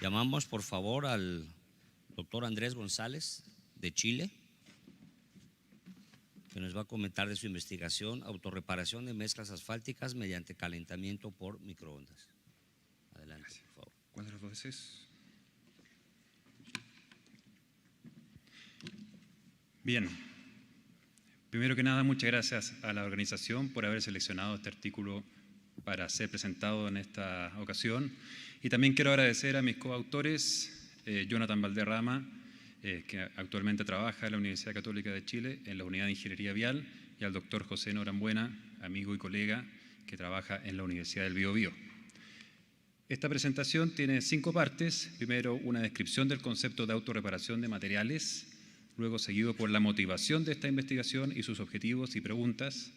Llamamos por favor al doctor Andrés González de Chile, que nos va a comentar de su investigación, autorreparación de mezclas asfálticas mediante calentamiento por microondas. Adelante, Gracias. por favor. ¿Cuál de los dos es? Bien. Primero que nada, muchas gracias a la organización por haber seleccionado este artículo para ser presentado en esta ocasión. Y también quiero agradecer a mis coautores, Jonathan Valderrama, que actualmente trabaja en la Universidad Católica de Chile en la Unidad de Ingeniería Vial, y al doctor José Norambuena, amigo y colega, que trabaja en la Universidad del Biobío. Esta presentación tiene 5 partes. Primero, una descripción del concepto de autorreparación de materiales, luego seguido por la motivación de esta investigación y sus objetivos y preguntas,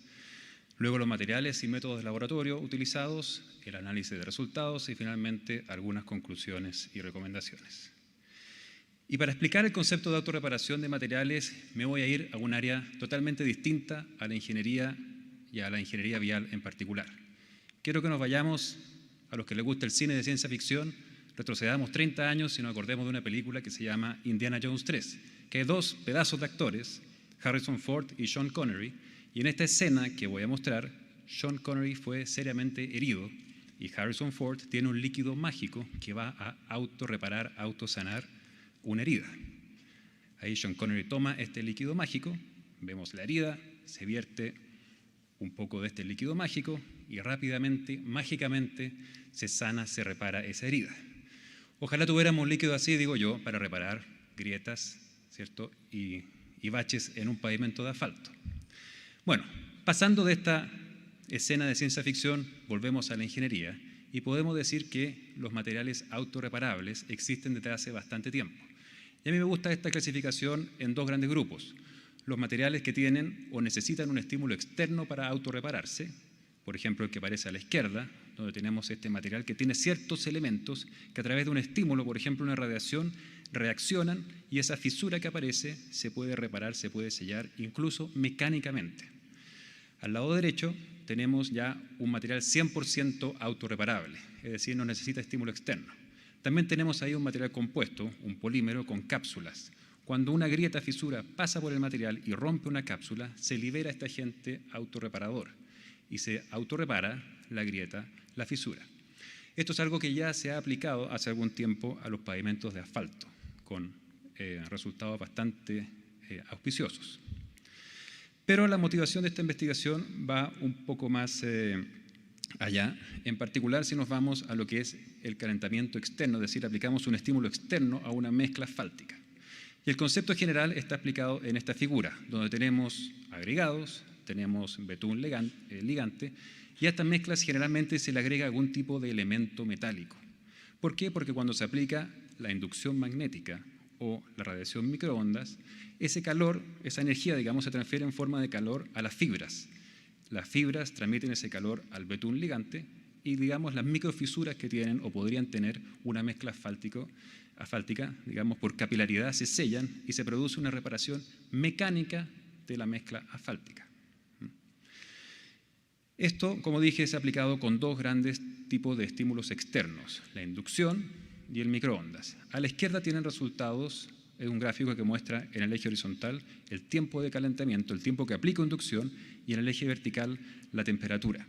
luego los materiales y métodos de laboratorio utilizados, el análisis de resultados y finalmente algunas conclusiones y recomendaciones. Y para explicar el concepto de autorreparación de materiales me voy a ir a un área totalmente distinta a la ingeniería y a la ingeniería vial en particular. Quiero que nos vayamos, a los que les gusta el cine de ciencia ficción, retrocedamos 30 años y nos acordemos de una película que se llama Indiana Jones 3, que hay 2 pedazos de actores, Harrison Ford y Sean Connery, y en esta escena que voy a mostrar, Sean Connery fue seriamente herido y Harrison Ford tiene un líquido mágico que va a autorreparar, autosanar una herida. Ahí Sean Connery toma este líquido mágico, vemos la herida, se vierte un poco de este líquido mágico y rápidamente, mágicamente, se sana, se repara esa herida. Ojalá tuviéramos un líquido así, digo yo, para reparar grietas, ¿cierto? Y baches en un pavimento de asfalto. Bueno, pasando de esta escena de ciencia ficción, volvemos a la ingeniería y podemos decir que los materiales autorreparables existen desde hace bastante tiempo. Y a mí me gusta esta clasificación en 2 grandes grupos. Los materiales que tienen o necesitan un estímulo externo para autorrepararse, por ejemplo el que aparece a la izquierda, donde tenemos este material que tiene ciertos elementos que a través de un estímulo, por ejemplo una radiación, reaccionan y esa fisura que aparece se puede reparar, se puede sellar, incluso mecánicamente. Al lado derecho tenemos ya un material 100% autorreparable, es decir, no necesita estímulo externo. También tenemos ahí un material compuesto, un polímero con cápsulas. Cuando una grieta fisura pasa por el material y rompe una cápsula, se libera este agente autorreparador y se autorrepara la grieta, la fisura. Esto es algo que ya se ha aplicado hace algún tiempo a los pavimentos de asfalto, con resultados bastante auspiciosos. Pero la motivación de esta investigación va un poco más allá, en particular si nos vamos a lo que es el calentamiento externo, es decir, aplicamos un estímulo externo a una mezcla asfáltica. Y el concepto general está explicado en esta figura, donde tenemos agregados, tenemos betún ligante, y a estas mezclas generalmente se le agrega algún tipo de elemento metálico. ¿Por qué? Porque cuando se aplica la inducción magnética o la radiación microondas, ese calor, esa energía, digamos, se transfiere en forma de calor a las fibras. Las fibras transmiten ese calor al betún ligante y, digamos, las microfisuras que tienen o podrían tener una mezcla asfáltica, digamos, por capilaridad se sellan y se produce una reparación mecánica de la mezcla asfáltica. Esto, como dije, se ha aplicado con 2 grandes tipos de estímulos externos, la inducción y el microondas. A la izquierda tienen resultados, es un gráfico que muestra en el eje horizontal el tiempo de calentamiento, el tiempo que aplica inducción, y en el eje vertical la temperatura.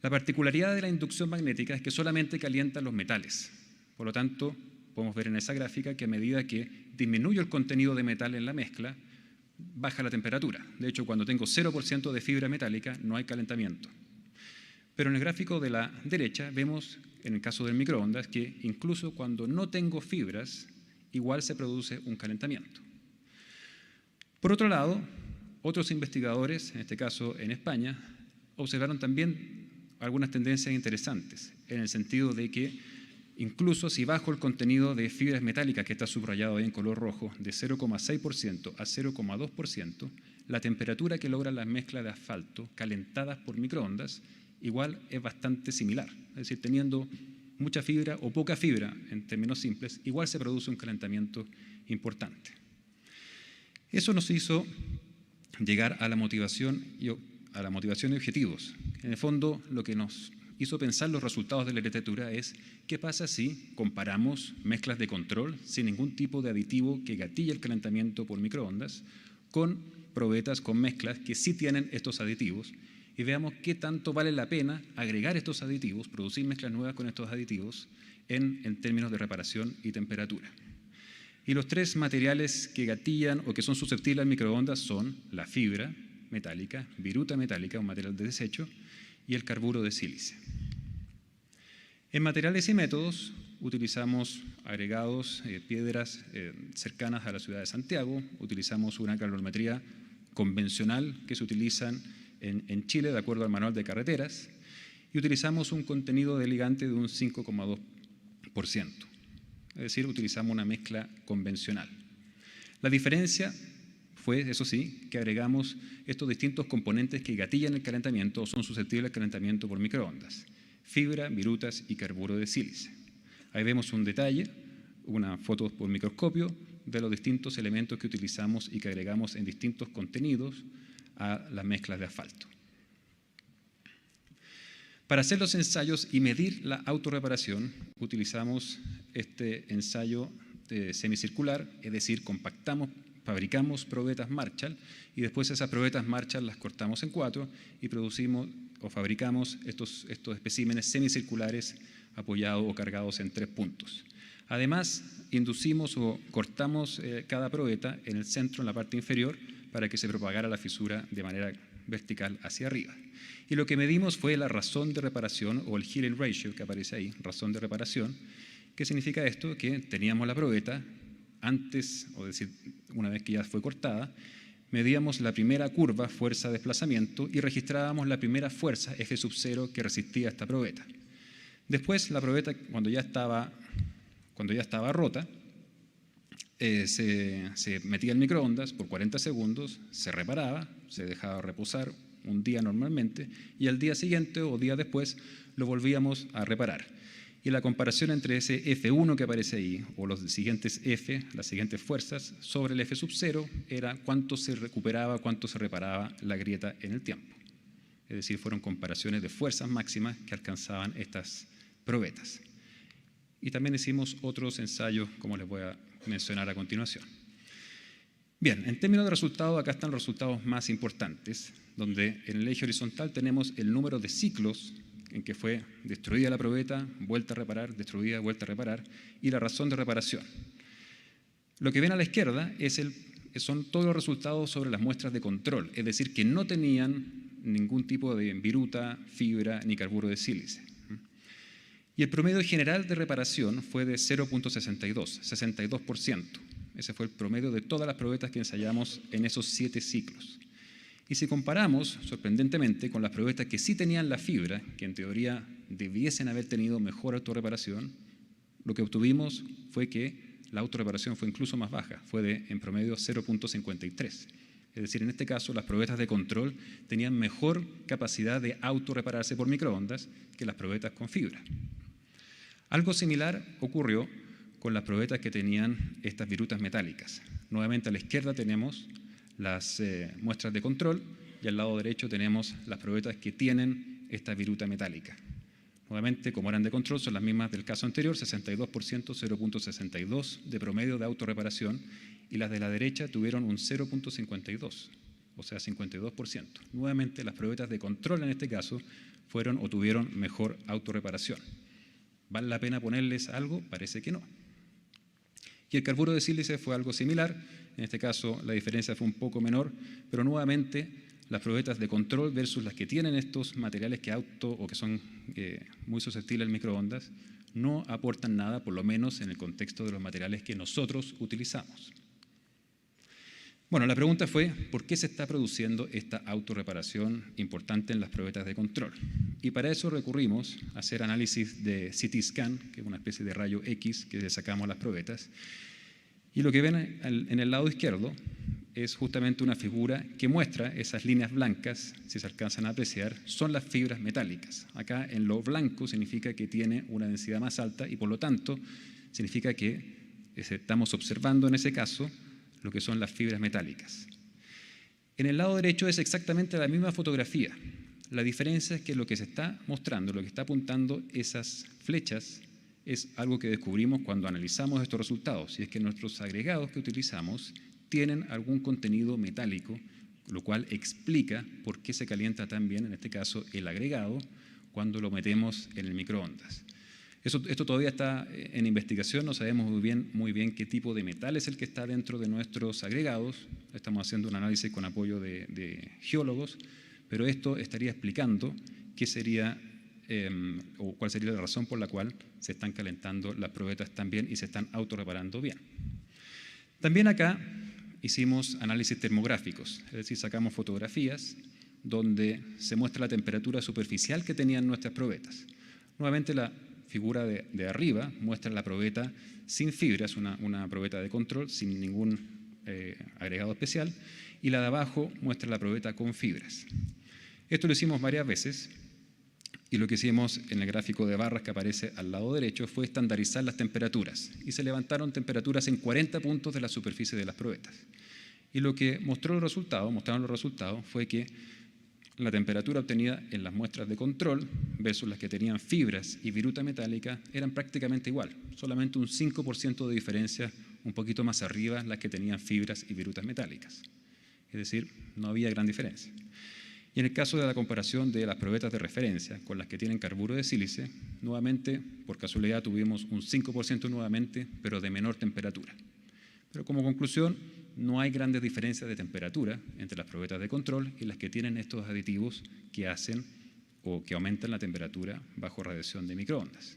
La particularidad de la inducción magnética es que solamente calienta los metales. Por lo tanto, podemos ver en esa gráfica que a medida que disminuye el contenido de metal en la mezcla, baja la temperatura. De hecho, cuando tengo 0% de fibra metálica, no hay calentamiento. Pero en el gráfico de la derecha vemos, en el caso del microondas, que incluso cuando no tengo fibras, igual se produce un calentamiento. Por otro lado, otros investigadores, en este caso en España, observaron también algunas tendencias interesantes, en el sentido de que incluso si bajo el contenido de fibras metálicas, que está subrayado ahí en color rojo, de 0,6% a 0,2%, la temperatura que logran las mezclas de asfalto calentadas por microondas igual es bastante similar. Es decir, teniendo mucha fibra o poca fibra, en términos simples, igual se produce un calentamiento importante. Eso nos hizo llegar a la motivación y objetivos. En el fondo, lo que nos hizo pensar los resultados de la literatura es qué pasa si comparamos mezclas de control sin ningún tipo de aditivo que gatille el calentamiento por microondas con probetas con mezclas que sí tienen estos aditivos y veamos qué tanto vale la pena agregar estos aditivos, producir mezclas nuevas con estos aditivos en términos de reparación y temperatura. Y los tres materiales que gatillan o que son susceptibles al microondas son la fibra metálica, viruta metálica, un material de desecho, y el carburo de sílice. En materiales y métodos utilizamos agregados, piedras cercanas a la ciudad de Santiago, utilizamos una calorimetría convencional que se utilizan en Chile de acuerdo al manual de carreteras y utilizamos un contenido de ligante de un 5,2%. Es decir, utilizamos una mezcla convencional. La diferencia fue, eso sí, que agregamos estos distintos componentes que gatillan el calentamiento o son susceptibles al calentamiento por microondas: fibra, virutas y carburo de sílice. Ahí vemos un detalle, una foto por microscopio de los distintos elementos que utilizamos y que agregamos en distintos contenidos a las mezclas de asfalto. Para hacer los ensayos y medir la autorreparación, utilizamos este ensayo semicircular, es decir, fabricamos probetas Marshall y después esas probetas Marshall las cortamos en 4 y producimos o fabricamos estos especímenes semicirculares apoyados o cargados en 3 puntos. Además, inducimos o cortamos cada probeta en el centro, en la parte inferior, para que se propagara la fisura de manera vertical hacia arriba. Y lo que medimos fue la razón de reparación o el healing ratio que aparece ahí, razón de reparación. ¿Qué significa esto? Que teníamos la probeta antes, o decir, una vez que ya fue cortada, medíamos la primera curva, fuerza de desplazamiento, y registrábamos la primera fuerza, F sub 0, que resistía a esta probeta. Después, la probeta, cuando ya estaba rota, se metía en microondas por 40 segundos, se reparaba, se dejaba reposar un día normalmente, y al día siguiente o día después lo volvíamos a reparar. Y la comparación entre ese F1 que aparece ahí, o los siguientes F, las siguientes fuerzas, sobre el F sub 0, era cuánto se recuperaba, cuánto se reparaba la grieta en el tiempo. Es decir, fueron comparaciones de fuerzas máximas que alcanzaban estas probetas. Y también hicimos otros ensayos, como les voy a mencionar a continuación. Bien, en términos de resultados, acá están los resultados más importantes, donde en el eje horizontal tenemos el número de ciclos en que fue destruida la probeta, vuelta a reparar, destruida, vuelta a reparar, y la razón de reparación. Lo que ven a la izquierda son todos los resultados sobre las muestras de control, es decir, que no tenían ningún tipo de viruta, fibra ni carburo de sílice. Y el promedio general de reparación fue de 0,62, 62%. Ese fue el promedio de todas las probetas que ensayamos en esos 7 ciclos. Y si comparamos, sorprendentemente, con las probetas que sí tenían la fibra, que en teoría debiesen haber tenido mejor autorreparación, lo que obtuvimos fue que la autorreparación fue incluso más baja, fue en promedio 0,53. Es decir, en este caso, las probetas de control tenían mejor capacidad de autorrepararse por microondas que las probetas con fibra. Algo similar ocurrió con las probetas que tenían estas virutas metálicas. Nuevamente a la izquierda tenemos las muestras de control y al lado derecho tenemos las probetas que tienen esta viruta metálica. Nuevamente, como eran de control, son las mismas del caso anterior, 62%, 0,62 de promedio de autorreparación, y las de la derecha tuvieron un 0,52, o sea, 52%. Nuevamente, las probetas de control en este caso fueron o tuvieron mejor autorreparación. ¿Vale la pena ponerles algo? Parece que no. Y el carburo de sílice fue algo similar. En este caso, la diferencia fue un poco menor, pero nuevamente las probetas de control versus las que tienen estos materiales que son muy susceptibles al microondas, no aportan nada, por lo menos en el contexto de los materiales que nosotros utilizamos. Bueno, la pregunta fue, ¿por qué se está produciendo esta autorreparación importante en las probetas de control? Y para eso recurrimos a hacer análisis de CT scan, que es una especie de rayo X que le sacamos a las probetas. Y lo que ven en el lado izquierdo es justamente una figura que muestra esas líneas blancas, si se alcanzan a apreciar, son las fibras metálicas. Acá en lo blanco significa que tiene una densidad más alta y por lo tanto significa que estamos observando en ese caso lo que son las fibras metálicas. En el lado derecho es exactamente la misma fotografía. La diferencia es que lo que se está mostrando, lo que está apuntando esas flechas, es algo que descubrimos cuando analizamos estos resultados, y es que nuestros agregados que utilizamos tienen algún contenido metálico, lo cual explica por qué se calienta tan bien, en este caso, el agregado, cuando lo metemos en el microondas. Esto todavía está en investigación, no sabemos muy bien qué tipo de metal es el que está dentro de nuestros agregados. Estamos haciendo un análisis con apoyo de geólogos, pero esto estaría explicando qué sería o cuál sería la razón por la cual se están calentando las probetas tan bien y se están autorreparando bien. También acá hicimos análisis termográficos, es decir, sacamos fotografías donde se muestra la temperatura superficial que tenían nuestras probetas. Nuevamente la figura de arriba muestra la probeta sin fibras, una probeta de control, sin ningún agregado especial, y la de abajo muestra la probeta con fibras. Esto lo hicimos varias veces, y lo que hicimos en el gráfico de barras que aparece al lado derecho fue estandarizar las temperaturas, y se levantaron temperaturas en 40 puntos de la superficie de las probetas. Y lo que mostraron los resultados fue que la temperatura obtenida en las muestras de control versus las que tenían fibras y viruta metálica eran prácticamente igual, solamente un 5% de diferencia, un poquito más arriba las que tenían fibras y virutas metálicas. Es decir, no había gran diferencia. Y en el caso de la comparación de las probetas de referencia con las que tienen carburo de sílice, nuevamente, por casualidad, tuvimos un 5% nuevamente, pero de menor temperatura. Pero como conclusión, no hay grandes diferencias de temperatura entre las probetas de control y las que tienen estos aditivos que hacen o que aumentan la temperatura bajo radiación de microondas.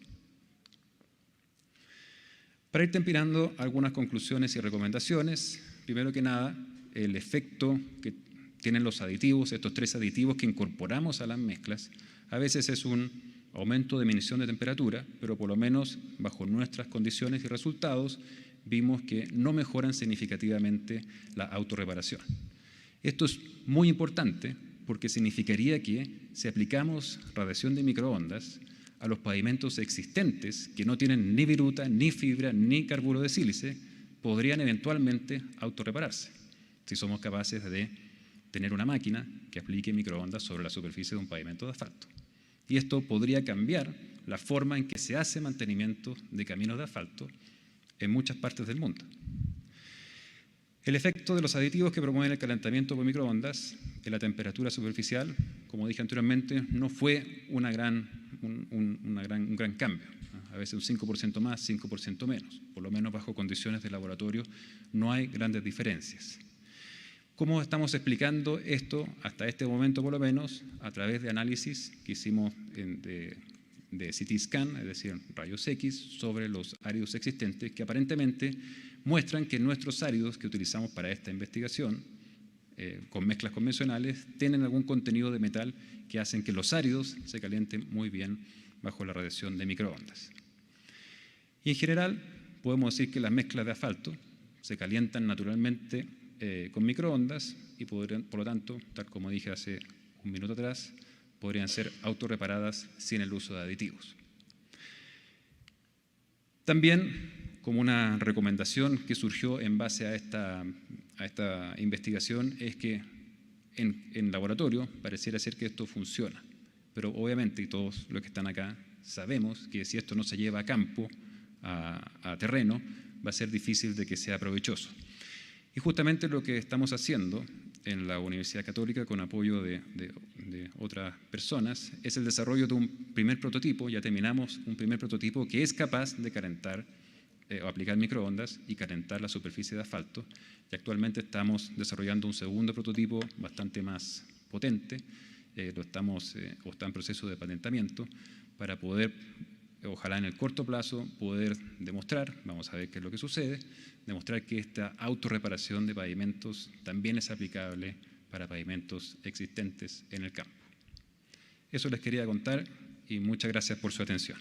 Para ir terminando, algunas conclusiones y recomendaciones. Primero que nada, el efecto que tienen los aditivos, estos 3 aditivos que incorporamos a las mezclas, a veces es un aumento de disminución de temperatura, pero por lo menos bajo nuestras condiciones y resultados, vimos que no mejoran significativamente la autorreparación. Esto es muy importante porque significaría que si aplicamos radiación de microondas a los pavimentos existentes que no tienen ni viruta, ni fibra, ni carburo de sílice, podrían eventualmente autorrepararse si somos capaces de tener una máquina que aplique microondas sobre la superficie de un pavimento de asfalto. Y esto podría cambiar la forma en que se hace mantenimiento de caminos de asfalto en muchas partes del mundo. El efecto de los aditivos que promueven el calentamiento por microondas en la temperatura superficial, como dije anteriormente, no fue un gran cambio. A veces un 5% más, 5% menos. Por lo menos bajo condiciones de laboratorio no hay grandes diferencias. ¿Cómo estamos explicando esto hasta este momento por lo menos? A través de análisis que hicimos de CT scan, es decir, rayos X, sobre los áridos existentes que aparentemente muestran que nuestros áridos que utilizamos para esta investigación con mezclas convencionales tienen algún contenido de metal que hacen que los áridos se calienten muy bien bajo la radiación de microondas. Y en general podemos decir que las mezclas de asfalto se calientan naturalmente con microondas y podrían, por lo tanto, tal como dije hace un minuto atrás, podrían ser autorreparadas sin el uso de aditivos. También, como una recomendación que surgió en base a esta investigación, es que en laboratorio pareciera ser que esto funciona, pero obviamente, y todos los que están acá sabemos que si esto no se lleva a campo, a terreno, va a ser difícil de que sea provechoso. Y justamente lo que estamos haciendo en la Universidad Católica con apoyo de otras personas es el desarrollo de un primer prototipo. Ya terminamos un primer prototipo que es capaz de calentar o aplicar microondas y calentar la superficie de asfalto. Y actualmente estamos desarrollando un segundo prototipo bastante más potente, está en proceso de patentamiento para poder, ojalá en el corto plazo, poder demostrar, vamos a ver qué es lo que sucede, demostrar que esta autorreparación de pavimentos también es aplicable para pavimentos existentes en el campo. Eso les quería contar y muchas gracias por su atención.